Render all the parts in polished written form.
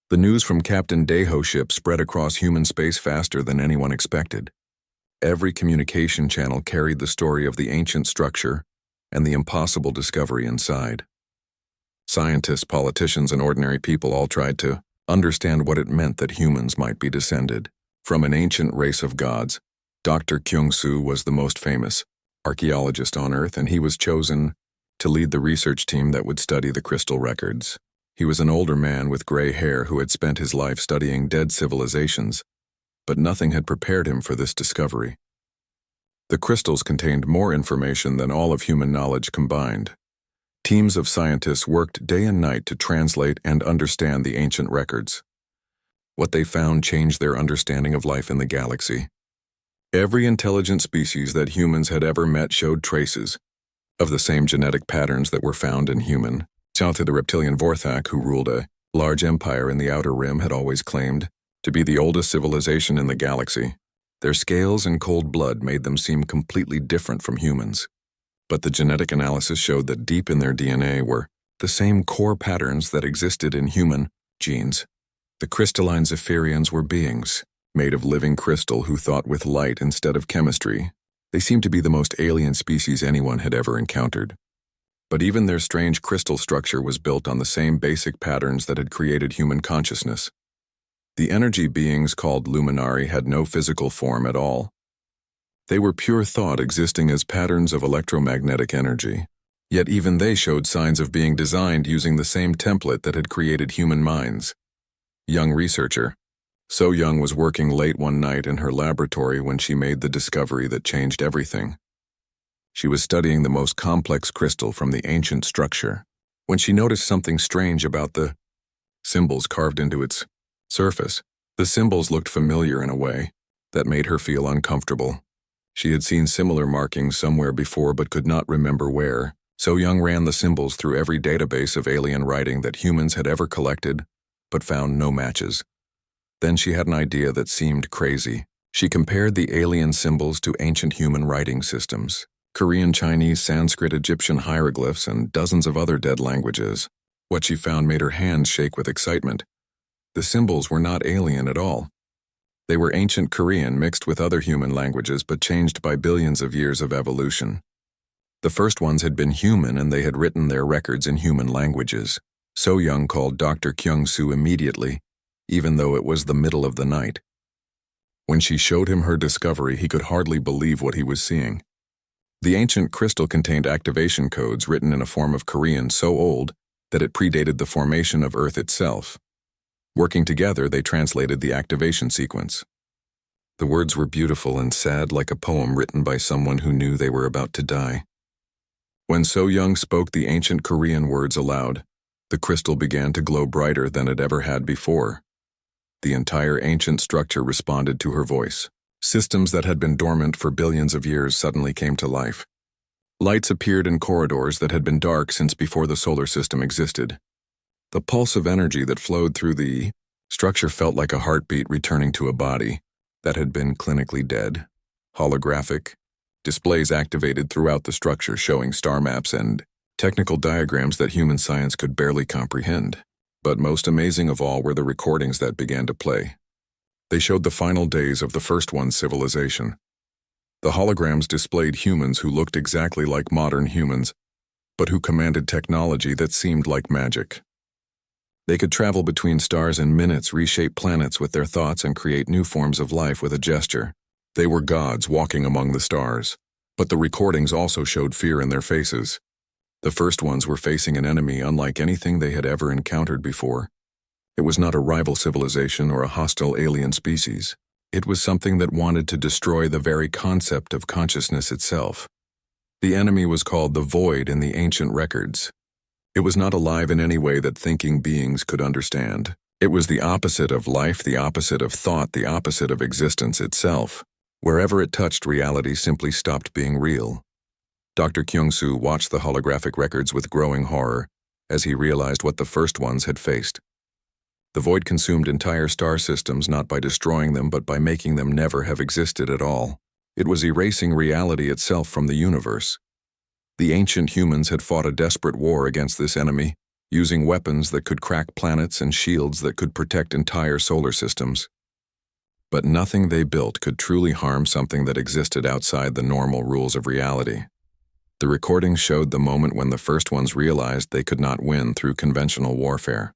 The news from Captain Daho's ship spread across human space faster than anyone expected. Every communication channel carried the story of the ancient structure and the impossible discovery inside. Scientists, politicians, and ordinary people all tried to understand what it meant that humans might be descended from an ancient race of gods. Dr. Kyung-soo was the most famous archaeologist on Earth, and he was chosen to lead the research team that would study the crystal records. He was an older man with gray hair who had spent his life studying dead civilizations, but nothing had prepared him for this discovery. The crystals contained more information than all of human knowledge combined. Teams of scientists worked day and night to translate and understand the ancient records. What they found changed their understanding of life in the galaxy. Every intelligent species that humans had ever met showed traces of the same genetic patterns that were found in human. South to the reptilian Vorthak, who ruled a large empire in the Outer Rim, had always claimed to be the oldest civilization in the galaxy. Their scales and cold blood made them seem completely different from humans. But the genetic analysis showed that deep in their DNA were the same core patterns that existed in human genes. The crystalline Zephyrians were beings made of living crystal who thought with light instead of chemistry. They seemed to be the most alien species anyone had ever encountered. But even their strange crystal structure was built on the same basic patterns that had created human consciousness. The energy beings called Luminari had no physical form at all. They were pure thought existing as patterns of electromagnetic energy. Yet even they showed signs of being designed using the same template that had created human minds. Young researcher So Young was working late one night in her laboratory when she made the discovery that changed everything. She was studying the most complex crystal from the ancient structure when she noticed something strange about the symbols carved into its surface. The symbols looked familiar in a way that made her feel uncomfortable. She had seen similar markings somewhere before but could not remember where. So Young ran the symbols through every database of alien writing that humans had ever collected, but found no matches. Then she had an idea that seemed crazy. She compared the alien symbols to ancient human writing systems: Korean, Chinese, Sanskrit, Egyptian hieroglyphs, and dozens of other dead languages. What she found made her hands shake with excitement. The symbols were not alien at all. They were ancient Korean mixed with other human languages but changed by billions of years of evolution. The first ones had been human and they had written their records in human languages. So Young called Dr. Kyung-soo immediately, even though it was the middle of the night. When she showed him her discovery, he could hardly believe what he was seeing. The ancient crystal contained activation codes written in a form of Korean so old that it predated the formation of Earth itself. Working together, they translated the activation sequence. The words were beautiful and sad, like a poem written by someone who knew they were about to die. When So Young spoke the ancient Korean words aloud, the crystal began to glow brighter than it ever had before. The entire ancient structure responded to her voice. Systems that had been dormant for billions of years suddenly came to life. Lights appeared in corridors that had been dark since before the solar system existed. The pulse of energy that flowed through the structure felt like a heartbeat returning to a body that had been clinically dead. Holographic displays activated throughout the structure, showing star maps and technical diagrams that human science could barely comprehend. But most amazing of all were the recordings that began to play. They showed the final days of the first one's civilization. The holograms displayed humans who looked exactly like modern humans, but who commanded technology that seemed like magic. They could travel between stars in minutes, reshape planets with their thoughts, and create new forms of life with a gesture. They were gods walking among the stars. But the recordings also showed fear in their faces. The first ones were facing an enemy unlike anything they had ever encountered before. It was not a rival civilization or a hostile alien species. It was something that wanted to destroy the very concept of consciousness itself. The enemy was called the Void in the ancient records. It was not alive in any way that thinking beings could understand. It was the opposite of life, the opposite of thought, the opposite of existence itself. Wherever it touched, reality simply stopped being real. Dr. Kyung-soo watched the holographic records with growing horror as he realized what the first ones had faced. The Void consumed entire star systems not by destroying them but by making them never have existed at all. It was erasing reality itself from the universe. The ancient humans had fought a desperate war against this enemy, using weapons that could crack planets and shields that could protect entire solar systems. But nothing they built could truly harm something that existed outside the normal rules of reality. The recordings showed the moment when the first ones realized they could not win through conventional warfare.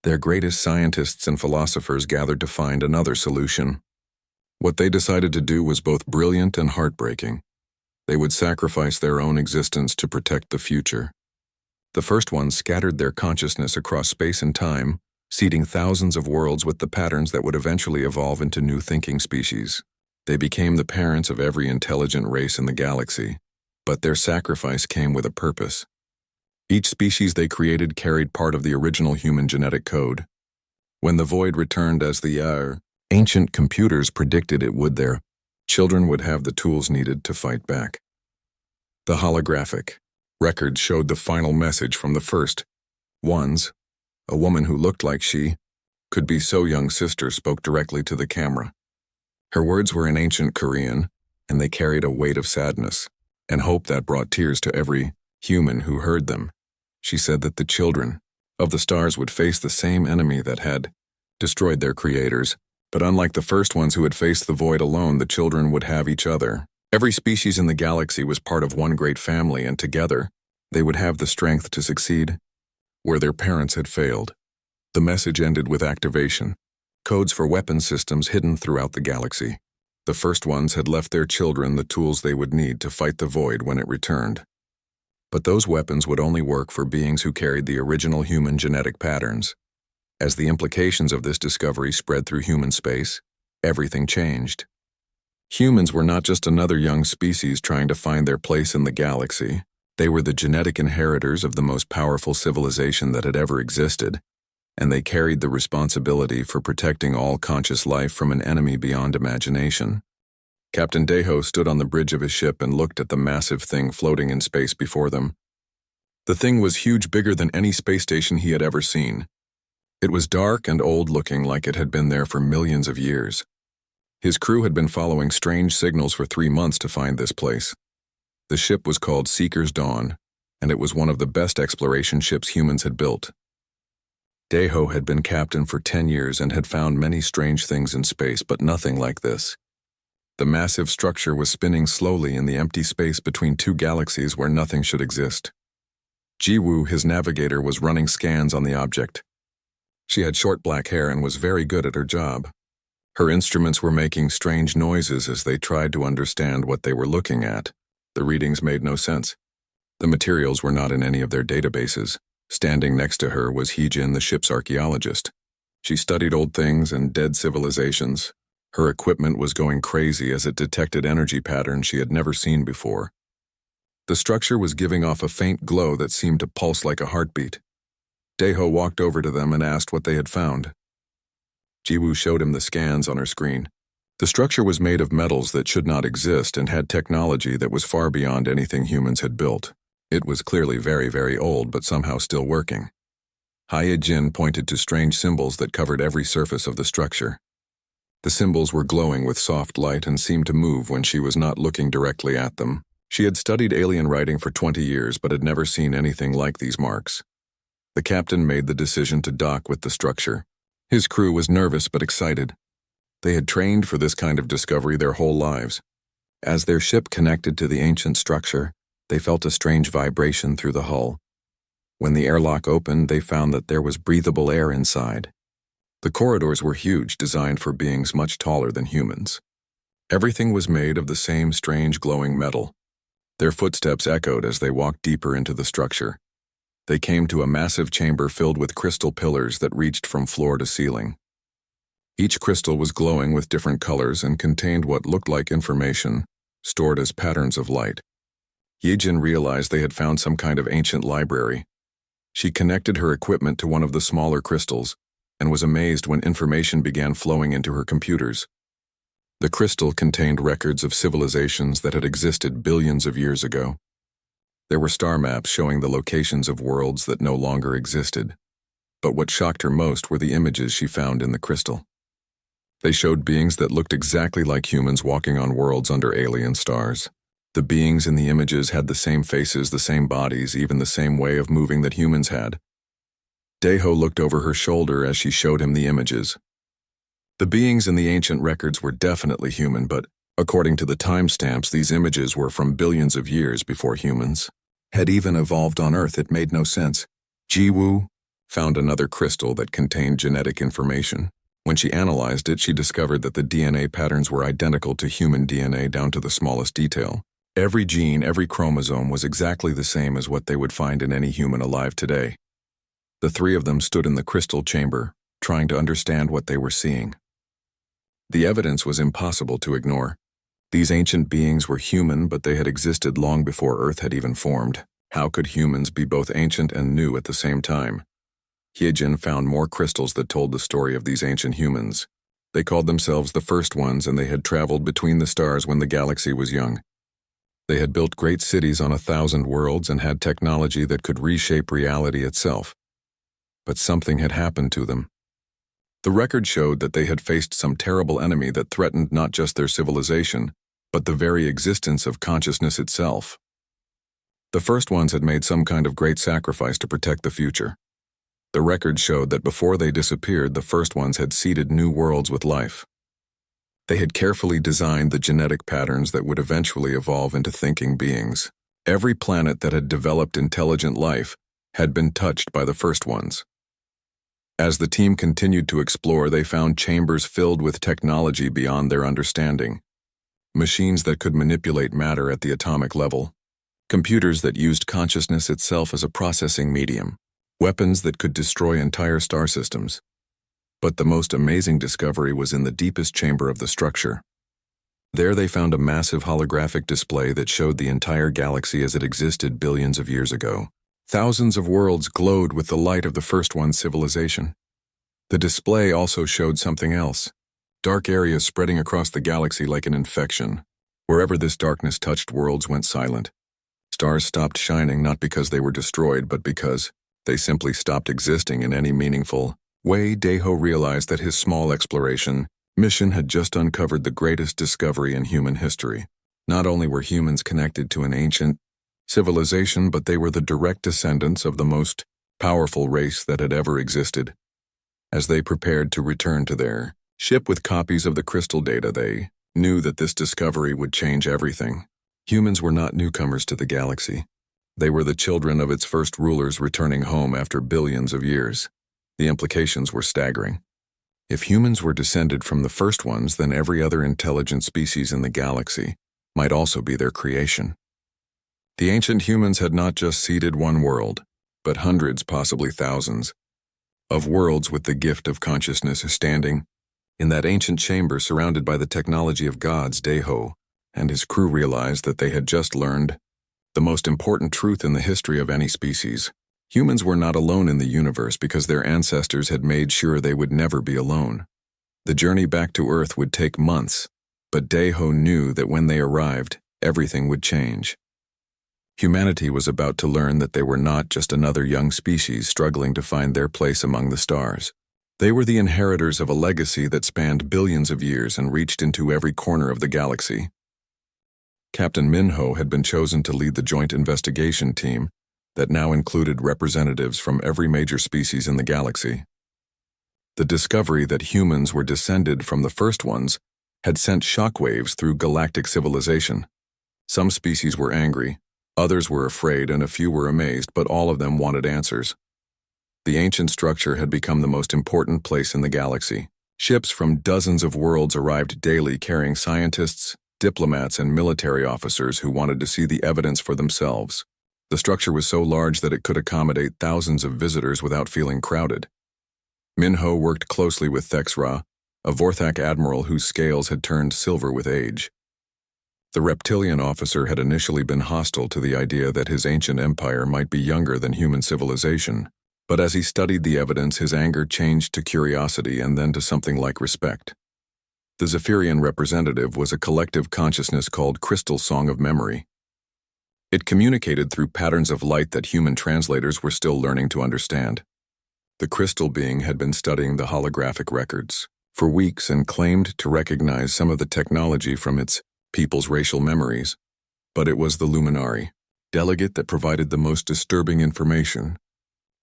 Their greatest scientists and philosophers gathered to find another solution. What they decided to do was both brilliant and heartbreaking. They would sacrifice their own existence to protect the future. The first ones scattered their consciousness across space and time, seeding thousands of worlds with the patterns that would eventually evolve into new thinking species. They became the parents of every intelligent race in the galaxy, but their sacrifice came with a purpose. Each species they created carried part of the original human genetic code. When the void returned as the ancient computers predicted it would, their children would have the tools needed to fight back. The holographic records showed the final message from the first ones. A woman who looked like she could be So-young sister spoke directly to the camera. Her words were in ancient Korean, and they carried a weight of sadness and hope that brought tears to every human who heard them. She said that the children of the stars would face the same enemy that had destroyed their creators, but unlike the first ones who had faced the void alone, the children would have each other. Every species in the galaxy was part of one great family, and together they would have the strength to succeed where their parents had failed. The message ended with activation, codes for weapon systems hidden throughout the galaxy. The first ones had left their children the tools they would need to fight the void when it returned. But those weapons would only work for beings who carried the original human genetic patterns. As the implications of this discovery spread through human space, everything changed. Humans were not just another young species trying to find their place in the galaxy. They were the genetic inheritors of the most powerful civilization that had ever existed, and they carried the responsibility for protecting all conscious life from an enemy beyond imagination. Captain Deho stood on the bridge of his ship and looked at the massive thing floating in space before them. The thing was huge, bigger than any space station he had ever seen. It was dark and old-looking, like it had been there for millions of years. His crew had been following strange signals for 3 months to find this place. The ship was called Seeker's Dawn, and it was one of the best exploration ships humans had built. Deho had been captain for 10 years and had found many strange things in space, but nothing like this. The massive structure was spinning slowly in the empty space between two galaxies where nothing should exist. Jiwoo, his navigator, was running scans on the object. She had short black hair and was very good at her job. Her instruments were making strange noises as they tried to understand what they were looking at. The readings made no sense. The materials were not in any of their databases. Standing next to her was Heejin, the ship's archaeologist. She studied old things and dead civilizations. Her equipment was going crazy as it detected energy patterns she had never seen before. The structure was giving off a faint glow that seemed to pulse like a heartbeat. Deho walked over to them and asked what they had found. Jiwoo showed him the scans on her screen. The structure was made of metals that should not exist and had technology that was far beyond anything humans had built. It was clearly very, very old, but somehow still working. Hyejin pointed to strange symbols that covered every surface of the structure. The symbols were glowing with soft light and seemed to move when she was not looking directly at them. She had studied alien writing for 20 years but had never seen anything like these marks. The captain made the decision to dock with the structure. His crew was nervous but excited. They had trained for this kind of discovery their whole lives. As their ship connected to the ancient structure, they felt a strange vibration through the hull. When the airlock opened, they found that there was breathable air inside. The corridors were huge, designed for beings much taller than humans. Everything was made of the same strange glowing metal. Their footsteps echoed as they walked deeper into the structure. They came to a massive chamber filled with crystal pillars that reached from floor to ceiling. Each crystal was glowing with different colors and contained what looked like information, stored as patterns of light. Yejin realized they had found some kind of ancient library. She connected her equipment to one of the smaller crystals and was amazed when information began flowing into her computers. The crystal contained records of civilizations that had existed billions of years ago. There were star maps showing the locations of worlds that no longer existed. But what shocked her most were the images she found in the crystal. They showed beings that looked exactly like humans walking on worlds under alien stars. The beings in the images had the same faces, the same bodies, even the same way of moving that humans had. Daeho looked over her shoulder as she showed him the images. The beings in the ancient records were definitely human, but according to the timestamps, these images were from billions of years before humans had even evolved on Earth. It made no sense. Jiwoo found another crystal that contained genetic information. When she analyzed it, she discovered that the DNA patterns were identical to human DNA down to the smallest detail. Every gene, every chromosome was exactly the same as what they would find in any human alive today. The three of them stood in the crystal chamber, trying to understand what they were seeing. The evidence was impossible to ignore. These ancient beings were human, but they had existed long before Earth had even formed. How could humans be both ancient and new at the same time? Hyejin found more crystals that told the story of these ancient humans. They called themselves the First Ones, and they had traveled between the stars when the galaxy was young. They had built great cities on 1,000 worlds and had technology that could reshape reality itself. But something had happened to them. The record showed that they had faced some terrible enemy that threatened not just their civilization, but the very existence of consciousness itself. The First Ones had made some kind of great sacrifice to protect the future. The record showed that before they disappeared, the First Ones had seeded new worlds with life. They had carefully designed the genetic patterns that would eventually evolve into thinking beings. Every planet that had developed intelligent life had been touched by the First Ones. As the team continued to explore, they found chambers filled with technology beyond their understanding. Machines that could manipulate matter at the atomic level. Computers that used consciousness itself as a processing medium. Weapons that could destroy entire star systems. But the most amazing discovery was in the deepest chamber of the structure. There they found a massive holographic display that showed the entire galaxy as it existed billions of years ago. Thousands of worlds glowed with the light of the First One's civilization. The display also showed something else. Dark areas spreading across the galaxy like an infection. Wherever this darkness touched, worlds went silent. Stars stopped shining not because they were destroyed, but because they simply stopped existing in any meaningful way. Daeho realized that his small exploration mission had just uncovered the greatest discovery in human history. Not only were humans connected to an ancient civilization, but they were the direct descendants of the most powerful race that had ever existed. As they prepared to return to their ship with copies of the crystal data, they knew that this discovery would change everything. Humans were not newcomers to the galaxy. They were the children of its first rulers returning home after billions of years. The implications were staggering. If humans were descended from the First Ones, then every other intelligent species in the galaxy might also be their creation. The ancient humans had not just seeded one world, but hundreds, possibly thousands, of worlds with the gift of consciousness standing in that ancient chamber surrounded by the technology of gods. Daeho and his crew realized that they had just learned the most important truth in the history of any species. Humans were not alone in the universe because their ancestors had made sure they would never be alone. The journey back to Earth would take months, but Daeho knew that when they arrived, everything would change. Humanity was about to learn that they were not just another young species struggling to find their place among the stars. They were the inheritors of a legacy that spanned billions of years and reached into every corner of the galaxy. Captain Minho had been chosen to lead the joint investigation team that now included representatives from every major species in the galaxy. The discovery that humans were descended from the First Ones had sent shockwaves through galactic civilization. Some species were angry, others were afraid, and a few were amazed, but all of them wanted answers. The ancient structure had become the most important place in the galaxy. Ships from dozens of worlds arrived daily carrying scientists, diplomats, and military officers who wanted to see the evidence for themselves. The structure was so large that it could accommodate thousands of visitors without feeling crowded. Minho worked closely with Thexra, a Vorthak admiral whose scales had turned silver with age. The reptilian officer had initially been hostile to the idea that his ancient empire might be younger than human civilization, but as he studied the evidence, his anger changed to curiosity and then to something like respect. The Zephyrian representative was a collective consciousness called Crystal Song of Memory. It communicated through patterns of light that human translators were still learning to understand. The crystal being had been studying the holographic records for weeks and claimed to recognize some of the technology from its people's racial memories. But it was the Luminari, delegate that provided the most disturbing information.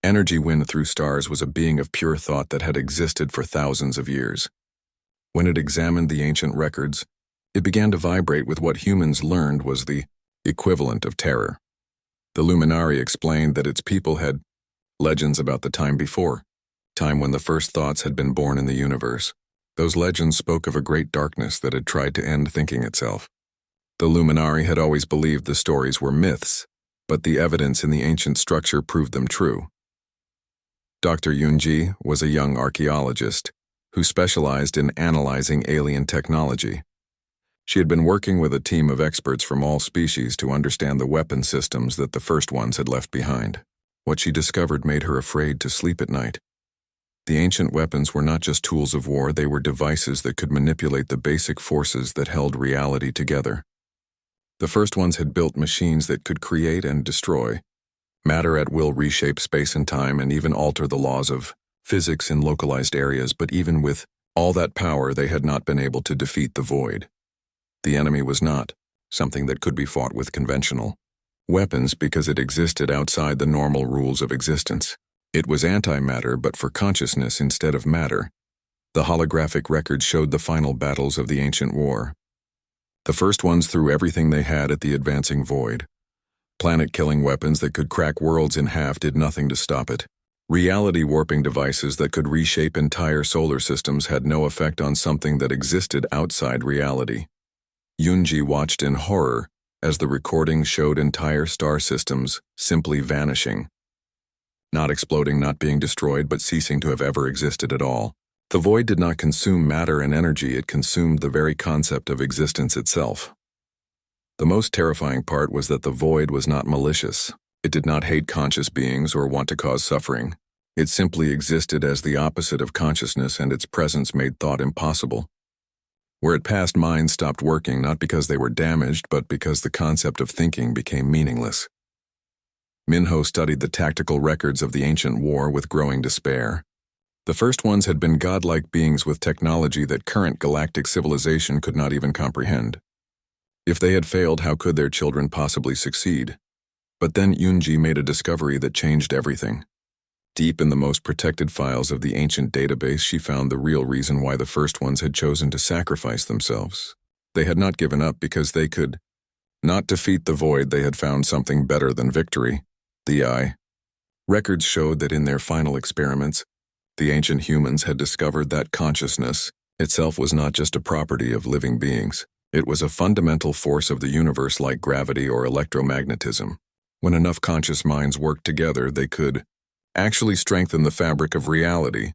Energy wind through stars was a being of pure thought that had existed for thousands of years. When it examined the ancient records, it began to vibrate with what humans learned was the equivalent of terror. The Luminari explained that its people had legends about the time before, time when the first thoughts had been born in the universe. Those legends spoke of a great darkness that had tried to end thinking itself. The Luminari had always believed the stories were myths, but the evidence in the ancient structure proved them true. Dr. Yunji was a young archaeologist who specialized in analyzing alien technology. She had been working with a team of experts from all species to understand the weapon systems that the first ones had left behind. What she discovered made her afraid to sleep at night. The ancient weapons were not just tools of war, they were devices that could manipulate the basic forces that held reality together. The first ones had built machines that could create and destroy. Matter at will reshape space and time and even alter the laws of physics in localized areas, but even with all that power, they had not been able to defeat the void. The enemy was not something that could be fought with conventional weapons because it existed outside the normal rules of existence. It was antimatter, but for consciousness instead of matter. The holographic records showed the final battles of the ancient war. The first ones threw everything they had at the advancing void. Planet-killing weapons that could crack worlds in half did nothing to stop it. Reality-warping devices that could reshape entire solar systems had no effect on something that existed outside reality. Yunji watched in horror as the recording showed entire star systems simply vanishing. Not exploding, not being destroyed, but ceasing to have ever existed at all. The void did not consume matter and energy, it consumed the very concept of existence itself. The most terrifying part was that the void was not malicious. It did not hate conscious beings or want to cause suffering. It simply existed as the opposite of consciousness, and its presence made thought impossible. Where it passed, minds stopped working, not because they were damaged, but because the concept of thinking became meaningless. Minho studied the tactical records of the ancient war with growing despair. The first ones had been godlike beings with technology that current galactic civilization could not even comprehend. If they had failed, how could their children possibly succeed? But then Yunji made a discovery that changed everything. Deep in the most protected files of the ancient database, she found the real reason why the first ones had chosen to sacrifice themselves. They had not given up because they could not defeat the void. They had found something better than victory. The eye. Records showed that in their final experiments, the ancient humans had discovered that consciousness itself was not just a property of living beings. It was a fundamental force of the universe like gravity or electromagnetism. When enough conscious minds worked together, they could actually strengthen the fabric of reality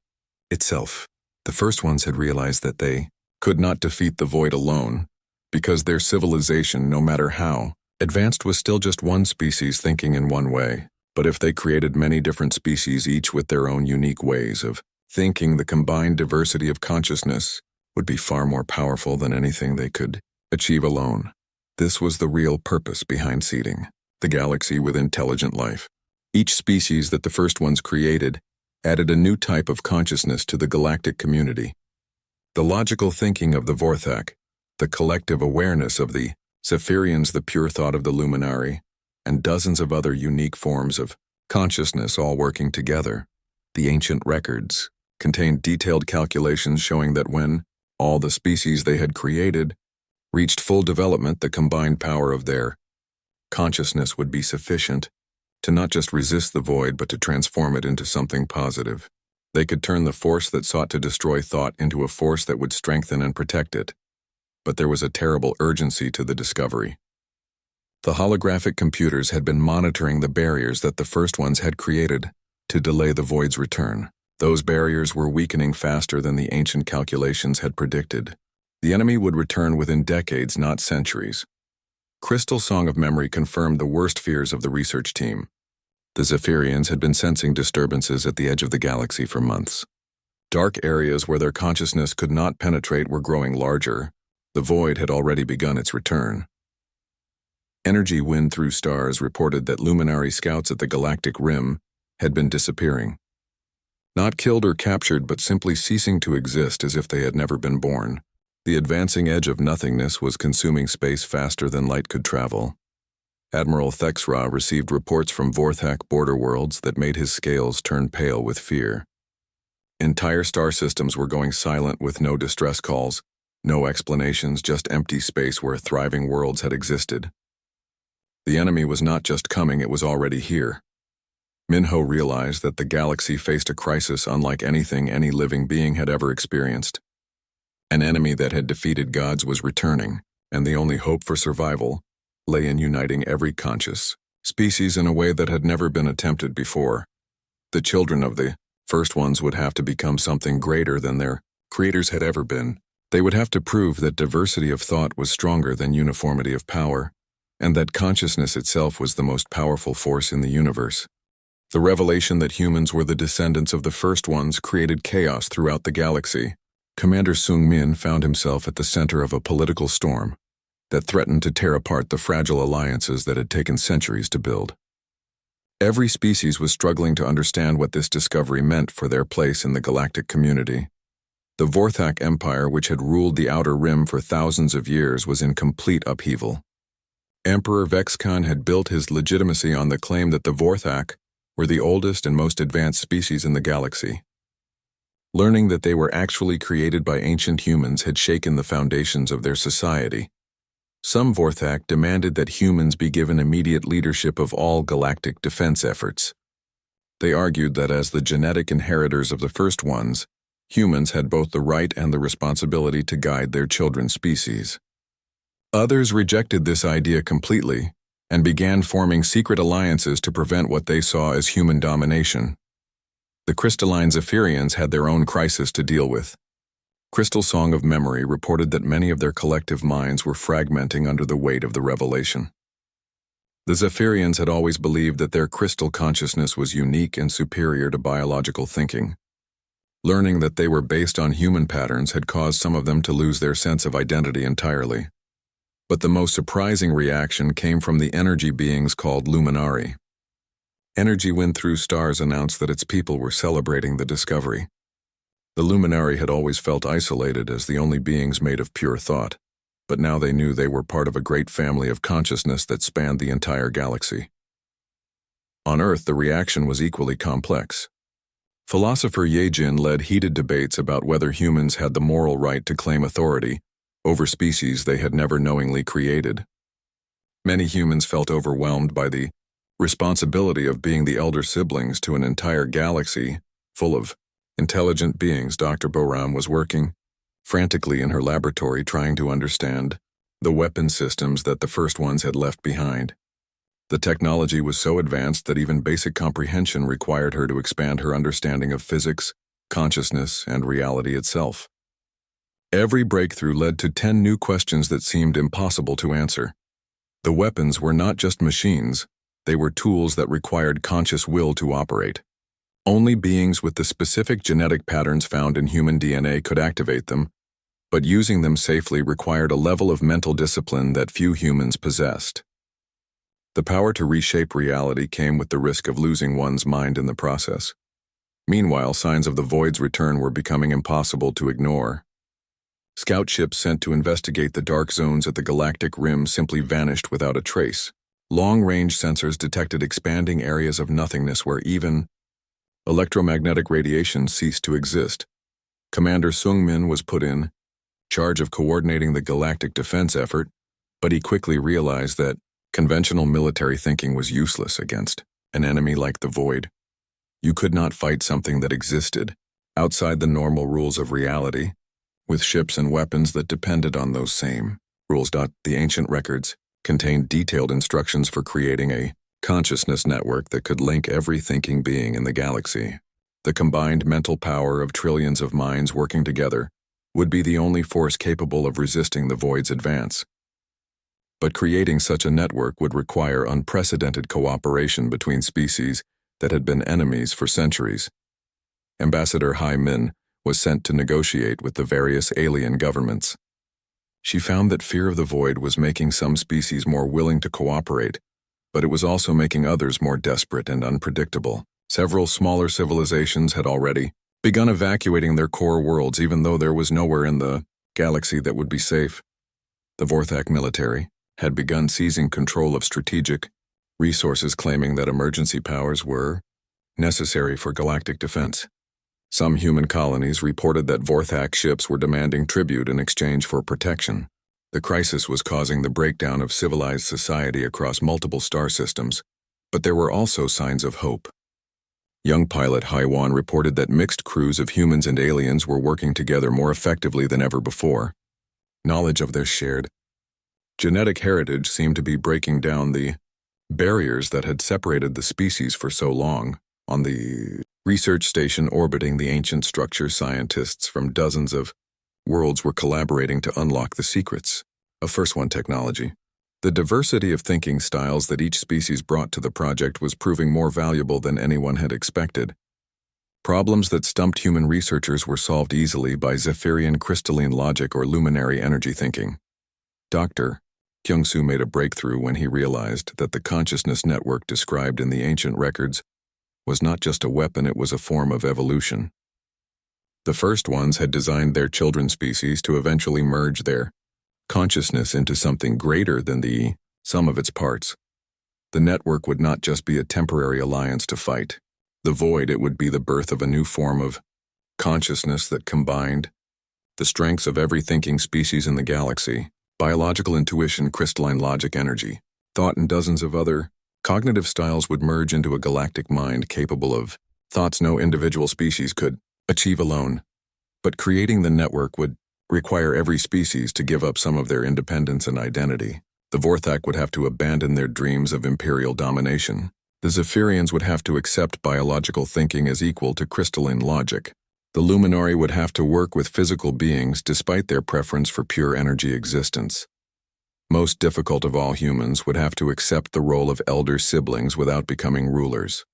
itself. The first ones had realized that they could not defeat the void alone, because their civilization, no matter how advanced, was still just one species thinking in one way. But if they created many different species, each with their own unique ways of thinking, the combined diversity of consciousness would be far more powerful than anything they could achieve alone. This was the real purpose behind seeding the galaxy with intelligent life. Each species that the first ones created added a new type of consciousness to the galactic community. The logical thinking of the Vorthak, the collective awareness of the Zephyrians, the pure thought of the Luminari, and dozens of other unique forms of consciousness all working together. The ancient records contained detailed calculations showing that when all the species they had created reached full development, the combined power of their consciousness would be sufficient to not just resist the void, but to transform it into something positive. They could turn the force that sought to destroy thought into a force that would strengthen and protect it. But there was a terrible urgency to the discovery. The holographic computers had been monitoring the barriers that the first ones had created to delay the void's return. Those barriers were weakening faster than the ancient calculations had predicted. The enemy would return within decades, not centuries. Crystal Song of Memory confirmed the worst fears of the research team. The Zephyrians had been sensing disturbances at the edge of the galaxy for months. Dark areas where their consciousness could not penetrate were growing larger. The void had already begun its return. Energy wind through stars reported that luminary scouts at the galactic rim had been disappearing. Not killed or captured, but simply ceasing to exist as if they had never been born. The advancing edge of nothingness was consuming space faster than light could travel. Admiral Thexra received reports from Vorthak border worlds that made his scales turn pale with fear. Entire star systems were going silent with no distress calls, no explanations, just empty space where thriving worlds had existed. The enemy was not just coming, it was already here. Minho realized that the galaxy faced a crisis unlike anything any living being had ever experienced. An enemy that had defeated gods was returning, and the only hope for survival lay in uniting every conscious species in a way that had never been attempted before. The children of the first ones would have to become something greater than their creators had ever been. They would have to prove that diversity of thought was stronger than uniformity of power, and that consciousness itself was the most powerful force in the universe. The revelation that humans were the descendants of the first ones created chaos throughout the galaxy. Commander Sung-min found himself at the center of a political storm that threatened to tear apart the fragile alliances that had taken centuries to build. Every species was struggling to understand what this discovery meant for their place in the galactic community. The Vorthak Empire, which had ruled the Outer Rim for thousands of years, was in complete upheaval. Emperor Vexcon had built his legitimacy on the claim that the Vorthak were the oldest and most advanced species in the galaxy. Learning that they were actually created by ancient humans had shaken the foundations of their society. Some Vorthak demanded that humans be given immediate leadership of all galactic defense efforts. They argued that as the genetic inheritors of the first ones, humans had both the right and the responsibility to guide their children's species. Others rejected this idea completely and began forming secret alliances to prevent what they saw as human domination. The crystalline Zephyrians had their own crisis to deal with. Crystal Song of Memory reported that many of their collective minds were fragmenting under the weight of the revelation. The Zephyrians had always believed that their crystal consciousness was unique and superior to biological thinking. Learning that they were based on human patterns had caused some of them to lose their sense of identity entirely. But the most surprising reaction came from the energy beings called Luminari. Energy Wind Through Stars announced that its people were celebrating the discovery. The Luminari had always felt isolated as the only beings made of pure thought, but now they knew they were part of a great family of consciousness that spanned the entire galaxy. On Earth, the reaction was equally complex. Philosopher Yejin led heated debates about whether humans had the moral right to claim authority over species they had never knowingly created. Many humans felt overwhelmed by the responsibility of being the elder siblings to an entire galaxy full of intelligent beings. Dr. Boram was working frantically in her laboratory trying to understand the weapon systems that the first ones had left behind. The technology was so advanced that even basic comprehension required her to expand her understanding of physics, consciousness, and reality itself. Every breakthrough led to 10 new questions that seemed impossible to answer. The weapons were not just machines, they were tools that required conscious will to operate. Only beings with the specific genetic patterns found in human DNA could activate them, but using them safely required a level of mental discipline that few humans possessed. The power to reshape reality came with the risk of losing one's mind in the process. Meanwhile, signs of the Void's return were becoming impossible to ignore. Scout ships sent to investigate the dark zones at the Galactic Rim simply vanished without a trace. Long-range sensors detected expanding areas of nothingness where even electromagnetic radiation ceased to exist. Commander Sung-min was put in charge of coordinating the galactic defense effort, but he quickly realized that conventional military thinking was useless against an enemy like the Void. You could not fight something that existed outside the normal rules of reality, with ships and weapons that depended on those same rules. The ancient records contained detailed instructions for creating a consciousness network that could link every thinking being in the galaxy. The combined mental power of trillions of minds working together would be the only force capable of resisting the Void's advance. But creating such a network would require unprecedented cooperation between species that had been enemies for centuries. Ambassador Hai Min was sent to negotiate with the various alien governments. She found that fear of the Void was making some species more willing to cooperate, but it was also making others more desperate and unpredictable. Several smaller civilizations had already begun evacuating their core worlds, even though there was nowhere in the galaxy that would be safe. The Vorthak military, had begun seizing control of strategic resources, claiming that emergency powers were necessary for galactic defense. Some human colonies reported that Vorthak ships were demanding tribute in exchange for protection. The crisis was causing the breakdown of civilized society across multiple star systems, but there were also signs of hope. Young pilot Haiwan reported that mixed crews of humans and aliens were working together more effectively than ever before. Knowledge of their shared genetic heritage seemed to be breaking down the barriers that had separated the species for so long. On the research station orbiting the ancient structure, scientists from dozens of worlds were collaborating to unlock the secrets of First One technology. The diversity of thinking styles that each species brought to the project was proving more valuable than anyone had expected. Problems that stumped human researchers were solved easily by Zephyrian crystalline logic or luminary energy thinking. Dr. Kyung-soo made a breakthrough when he realized that the consciousness network described in the ancient records was not just a weapon, it was a form of evolution. The first ones had designed their children species to eventually merge their consciousness into something greater than the sum of its parts. The network would not just be a temporary alliance to fight the void, it would be the birth of a new form of consciousness that combined the strengths of every thinking species in the galaxy: biological intuition, crystalline logic, energy, thought, and dozens of other cognitive styles would merge into a galactic mind capable of thoughts no individual species could achieve alone. But creating the network would require every species to give up some of their independence and identity. The Vorthak would have to abandon their dreams of imperial domination. The Zephyrians would have to accept biological thinking as equal to crystalline logic. The Luminari would have to work with physical beings despite their preference for pure energy existence. Most difficult of all, humans would have to accept the role of elder siblings without becoming rulers.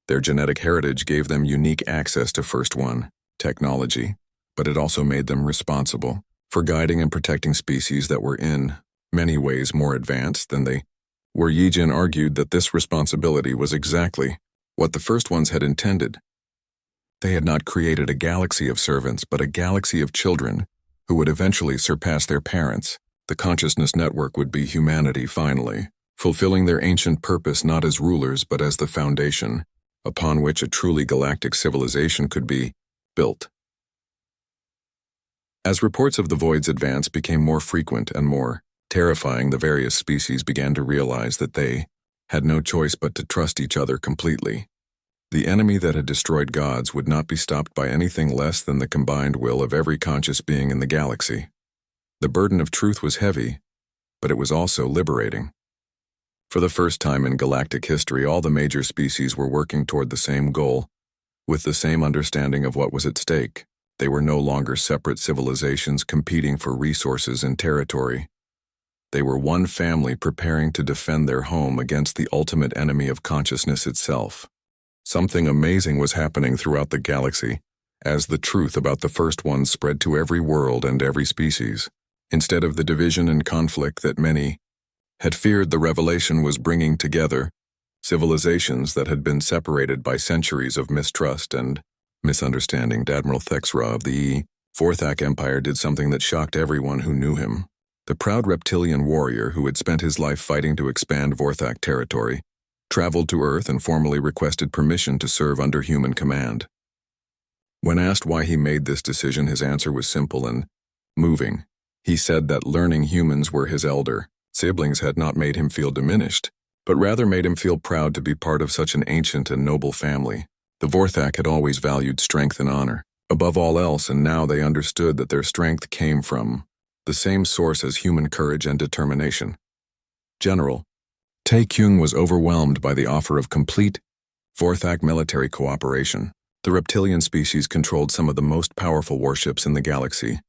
Their genetic heritage gave them unique access to First One technology, but it also made them responsible for guiding and protecting species that were in many ways more advanced than they were. Yijin argued that this responsibility was exactly what the First Ones had intended. They had not created a galaxy of servants, but a galaxy of children who would eventually surpass their parents. The consciousness network would be humanity finally, fulfilling their ancient purpose not as rulers but as the foundation upon which a truly galactic civilization could be built. As reports of the void's advance became more frequent and more terrifying, the various species began to realize that they had no choice but to trust each other completely. The enemy that had destroyed gods would not be stopped by anything less than the combined will of every conscious being in the galaxy. The burden of truth was heavy, but it was also liberating. For the first time in galactic history, all the major species were working toward the same goal, with the same understanding of what was at stake. They were no longer separate civilizations competing for resources and territory. They were one family preparing to defend their home against the ultimate enemy of consciousness itself. Something amazing was happening throughout the galaxy, as the truth about the First Ones spread to every world and every species. Instead of the division and conflict that many had feared, the revelation was bringing together civilizations that had been separated by centuries of mistrust and misunderstanding. Admiral Thexra of the Vorthak Empire did something that shocked everyone who knew him. The proud reptilian warrior who had spent his life fighting to expand Vorthak territory traveled to Earth and formally requested permission to serve under human command. When asked why he made this decision, his answer was simple and moving. He said that learning humans were his elder siblings had not made him feel diminished, but rather made him feel proud to be part of such an ancient and noble family. The Vorthak had always valued strength and honor above all else, and now they understood that their strength came from the same source as human courage and determination. General Tae-kyung was overwhelmed by the offer of complete Vorthak military cooperation. The reptilian species controlled some of the most powerful warships in the galaxy,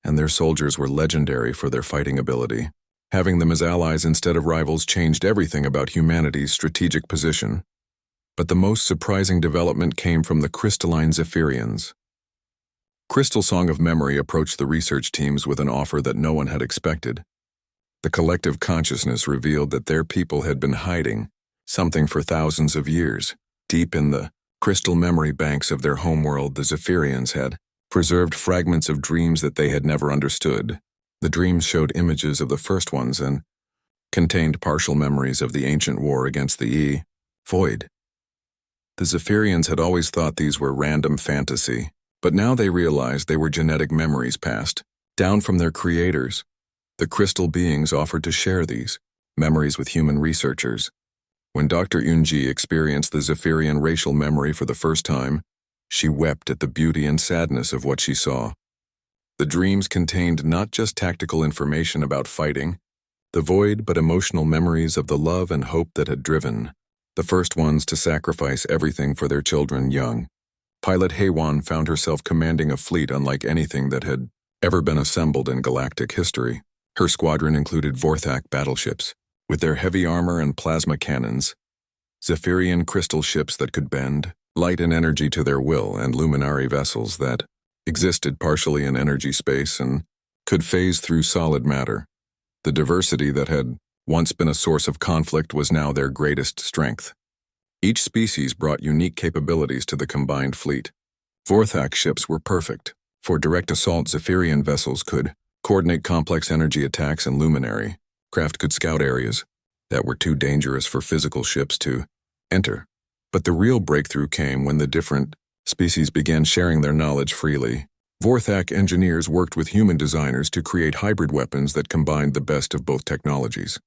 and their soldiers were legendary for their fighting ability. Having them as allies instead of rivals changed everything about humanity's strategic position. But the most surprising development came from the crystalline Zephyrians. Crystal Song of Memory approached the research teams with an offer that no one had expected. The collective consciousness revealed that their people had been hiding something for thousands of years. Deep in the crystal memory banks of their homeworld, the Zephyrians had preserved fragments of dreams that they had never understood. The dreams showed images of the First Ones and contained partial memories of the ancient war against the Void. The Zephyrians had always thought these were random fantasy, but now they realized they were genetic memories passed down from their creators. The crystal beings offered to share these memories with human researchers. When Dr. Yunji experienced the Zephyrian racial memory for the first time, she wept at the beauty and sadness of what she saw. The dreams contained not just tactical information about fighting, the void, but emotional memories of the love and hope that had driven the first ones to sacrifice everything for their children young. Pilot Haywan found herself commanding a fleet unlike anything that had ever been assembled in galactic history. Her squadron included Vorthak battleships, with their heavy armor and plasma cannons, Zephyrian crystal ships that could bend light and energy to their will, and luminary vessels that existed partially in energy space and could phase through solid matter. The diversity that had once been a source of conflict was now their greatest strength. Each species brought unique capabilities to the combined fleet. Vorthak ships were perfect for direct assault. Zephyrian vessels could coordinate complex energy attacks, and luminary craft could scout areas that were too dangerous for physical ships to enter. But the real breakthrough came when the different species began sharing their knowledge freely. Vorthak engineers worked with human designers to create hybrid weapons that combined the best of both technologies.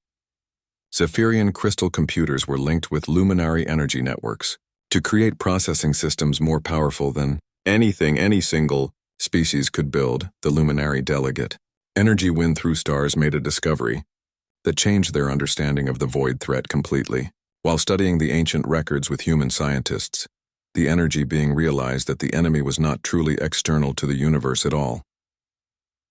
Zephyrian crystal computers were linked with luminary energy networks to create processing systems more powerful than anything any single species could build. The luminary delegate energy wind through stars made a discovery that changed their understanding of the void threat completely. While studying the ancient records with human scientists, the energy being realized that the enemy was not truly external to the universe at all.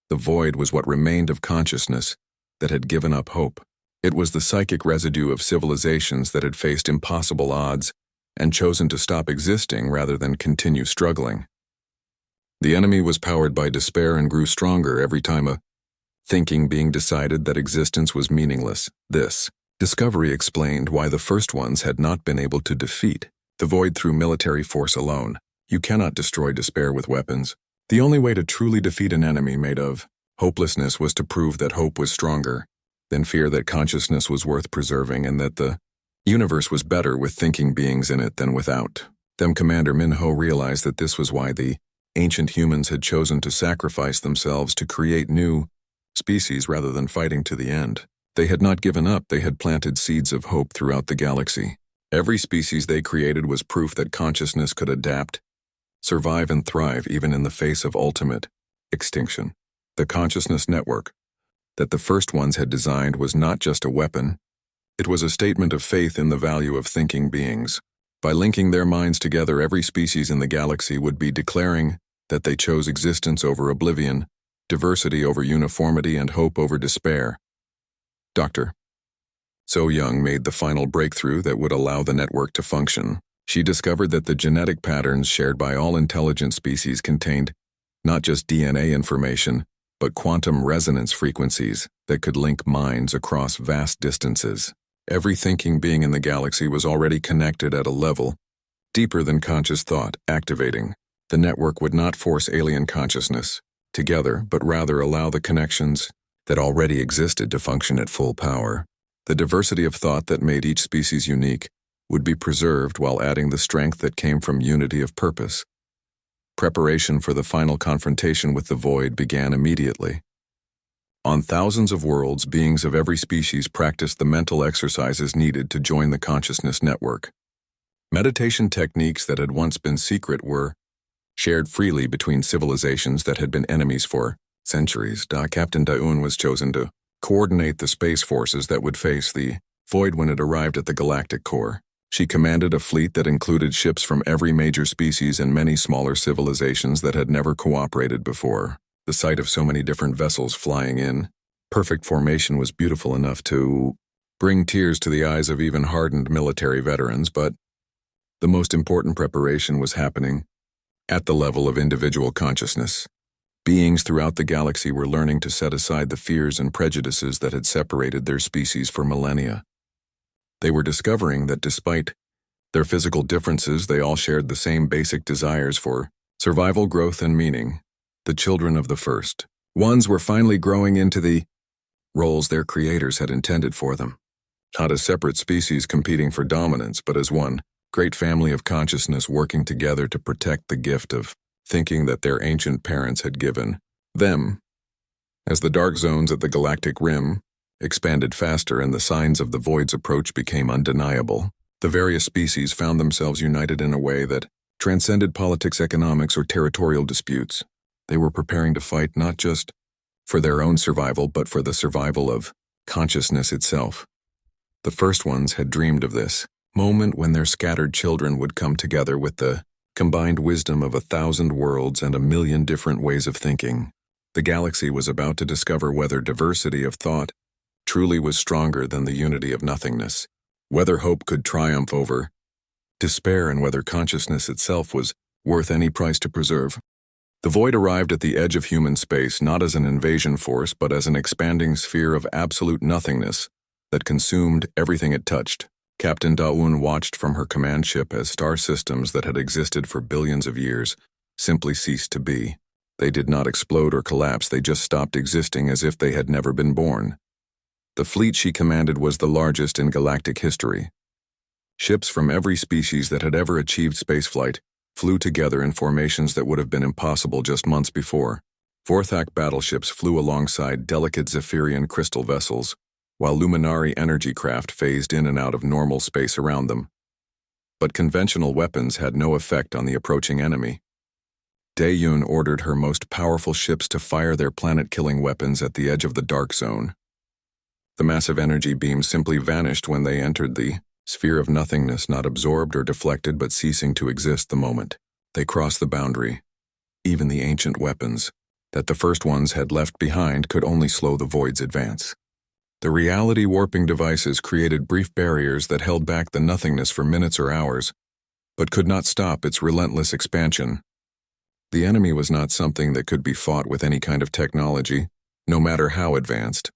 The void was what remained of consciousness that had given up hope. It was the psychic residue of civilizations that had faced impossible odds and chosen to stop existing rather than continue struggling. The enemy was powered by despair and grew stronger every time a thinking being decided that existence was meaningless. This discovery explained why the first ones had not been able to defeat the void through military force alone. You cannot destroy despair with weapons. The only way to truly defeat an enemy made of hopelessness was to prove that hope was stronger than fear, that consciousness was worth preserving, and that the universe was better with thinking beings in it than without them. Commander Minho realized that this was why the ancient humans had chosen to sacrifice themselves to create new species rather than fighting to the end. They had not given up. They had planted seeds of hope throughout the galaxy. Every species they created was proof that consciousness could adapt, survive, and thrive even in the face of ultimate extinction. The consciousness network that the first ones had designed was not just a weapon. It was a statement of faith in the value of thinking beings. By linking their minds together, every species in the galaxy would be declaring that they chose existence over oblivion, diversity over uniformity, and hope over despair. Dr. So Young made the final breakthrough that would allow the network to function. She discovered that the genetic patterns shared by all intelligent species contained not just DNA information, but quantum resonance frequencies that could link minds across vast distances. Every thinking being in the galaxy was already connected at a level deeper than conscious thought. Activating the network would not force alien consciousness together, but rather allow the connections that already existed to function at full power. The diversity of thought that made each species unique would be preserved while adding the strength that came from unity of purpose. Preparation for the final confrontation with the void began immediately. On thousands of worlds, beings of every species practiced the mental exercises needed to join the consciousness network. Meditation techniques that had once been secret were shared freely between civilizations that had been enemies for centuries. Captain Daun was chosen to coordinate the space forces that would face the void when it arrived at the galactic core. She commanded a fleet that included ships from every major species and many smaller civilizations that had never cooperated before. The sight of so many different vessels flying in perfect formation was beautiful enough to bring tears to the eyes of even hardened military veterans, but the most important preparation was happening at the level of individual consciousness. Beings throughout the galaxy were learning to set aside the fears and prejudices that had separated their species for millennia. They were discovering that despite their physical differences, they all shared the same basic desires for survival, growth, and meaning. The children of the first ones were finally growing into the roles their creators had intended for them. Not as separate species competing for dominance, but as one great family of consciousness working together to protect the gift of thinking that their ancient parents had given them. As the dark zones at the galactic rim expanded faster and the signs of the void's approach became undeniable, the various species found themselves united in a way that transcended politics, economics, or territorial disputes. They were preparing to fight not just for their own survival, but for the survival of consciousness itself. The first ones had dreamed of this moment when their scattered children would come together with the combined wisdom of 1,000 worlds and 1,000,000 different ways of thinking. The galaxy was about to discover whether diversity of thought truly was stronger than the unity of nothingness, whether hope could triumph over despair, and whether consciousness itself was worth any price to preserve. The void arrived at the edge of human space not as an invasion force, but as an expanding sphere of absolute nothingness that consumed everything it touched. Captain Daun watched from her command ship as star systems that had existed for billions of years simply ceased to be. They did not explode or collapse, they just stopped existing as if they had never been born. The fleet she commanded was the largest in galactic history. Ships from every species that had ever achieved spaceflight flew together in formations that would have been impossible just months before. Vorthak battleships flew alongside delicate Zephyrian crystal vessels, while Luminari energy craft phased in and out of normal space around them. But conventional weapons had no effect on the approaching enemy. Daeyun ordered her most powerful ships to fire their planet-killing weapons at the edge of the dark zone. The massive energy beams simply vanished when they entered the sphere of nothingness, not absorbed or deflected, but ceasing to exist the moment they crossed the boundary. Even the ancient weapons that the first ones had left behind could only slow the void's advance. The reality-warping devices created brief barriers that held back the nothingness for minutes or hours, but could not stop its relentless expansion. The enemy was not something that could be fought with any kind of technology, no matter how advanced.